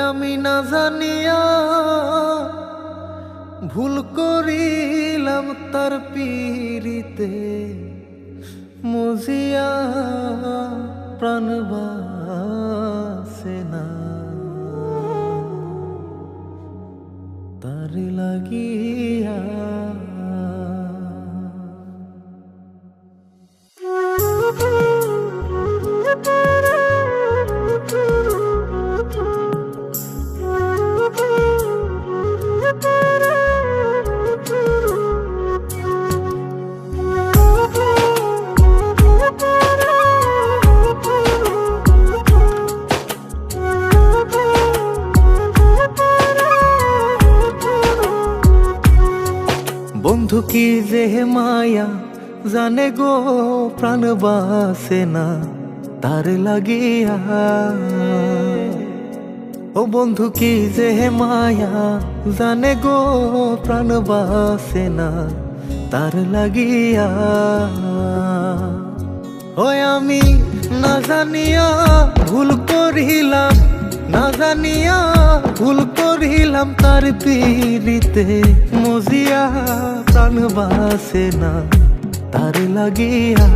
আমি না জানিয়া ভুল করিলাম তার পীড়িতে মজিয়া প্রাণ বাসে না তার লাগিয়া। বন্ধু কি যে মায়া জানে গো প্রাণ বাসে না তার লাগিয়া। ও বন্ধু কি যে মায়া জানে গো প্রাণ বাসে না তার লাগিয়া। ওই আমি না জানিয়া ভুল করিলাম, না জানিয়া ভুল করিলাম তার পীড়িতে মজিয়া প্রাণ বাসে না তার লাগিয়া।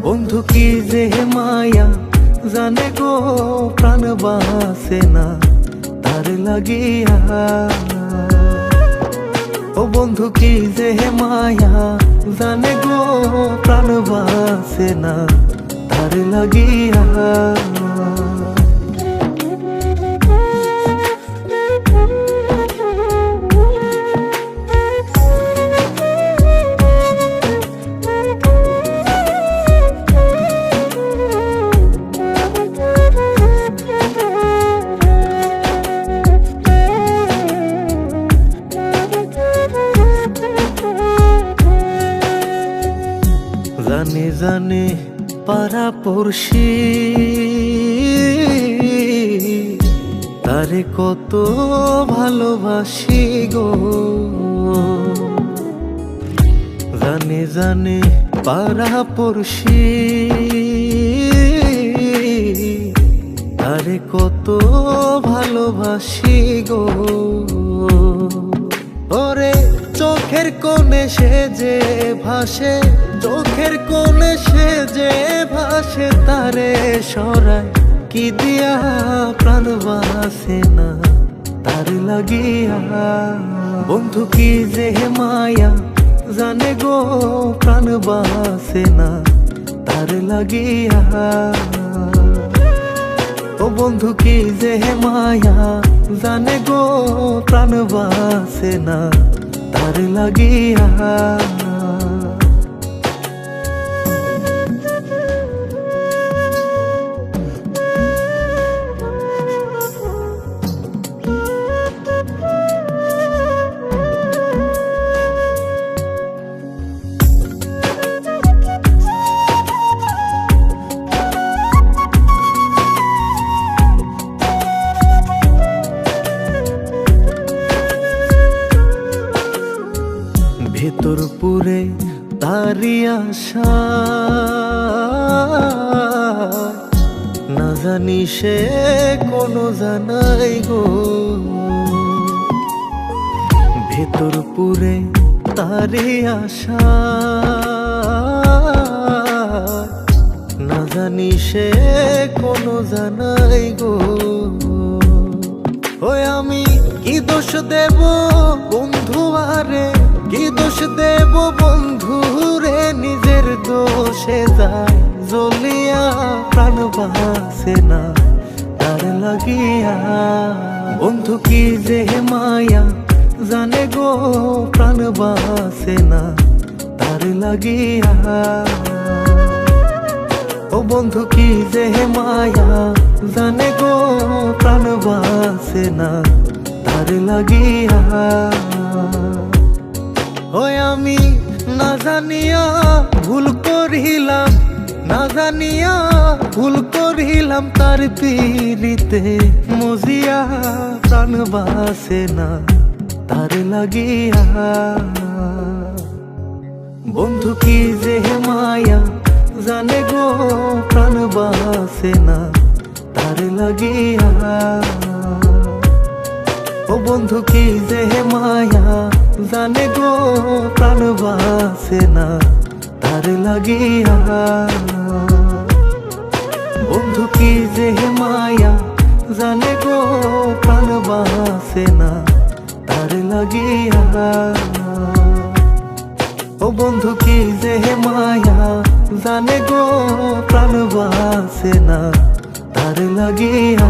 বন্ধু কি যে মায়া জানে গো প্রাণ বাসে না তার লাগিয়া। ও বন্ধু কি যে মায়া জানে গো প্রাণ বাসে না তার লাগিয়া। জানে জানে পাড়া পড়শি তারে কত ভালোবাসি গো। জানে জানে পাড়া পড়শি তারে কত ভালোবাসি গো। ওরে চোখের কোণে সে যে ভাসে, চোখের কোণে সে যে ভাসে তারে সরায় কি দিয়া প্রাণ বাসে না তার লাগিয়া। বন্ধু কি যে মায়া জানে গো প্রাণ বাসে না তার লাগিয়া। ও বন্ধু কি যে মায়া জানে গো প্রাণ বাসে না তার লাগিয়া। ভেতর পুরে তারি আশা না জানি সে কোনো জানাই গো। ভেতর পুরে তারি আশা না জানি সে কোনো জানাই গো। ওই আমি কি দোষ দেব বন্ধু আরে, কি দোষ দেব বন্ধু রে, নিজের দোষে যায় জ্বলিয়া প্রাণ বাসে না তার লাগিয়া। বন্ধু কি যে মায়া জানে গো প্রাণ বাসে না তার লাগিয়া। ও বন্ধু কি যে মায়া জানে গো প্রাণ বাসে না তার লাগিয়া। ওই আমি না জানিয়া ভুল করিলাম, না জানিয়া ভুল করিলাম তার পিরিতে মজিয়া, প্রাণ বাসে না তার লাগিয়া। বন্ধু কি যে মায়া জানে গো, প্রাণ বাসে না তার লাগিয়া। ও বন্ধু কি যে মায়া জানে গো, প্রাণ বাসে না তার লাগিয়া। বন্ধু কি যে মায়া জানে গো, প্রাণ বাসে না তার লাগিয়া। ও বন্ধু কি যে মায়া জানে গো, প্রাণ বাসে না তার লাগিয়া।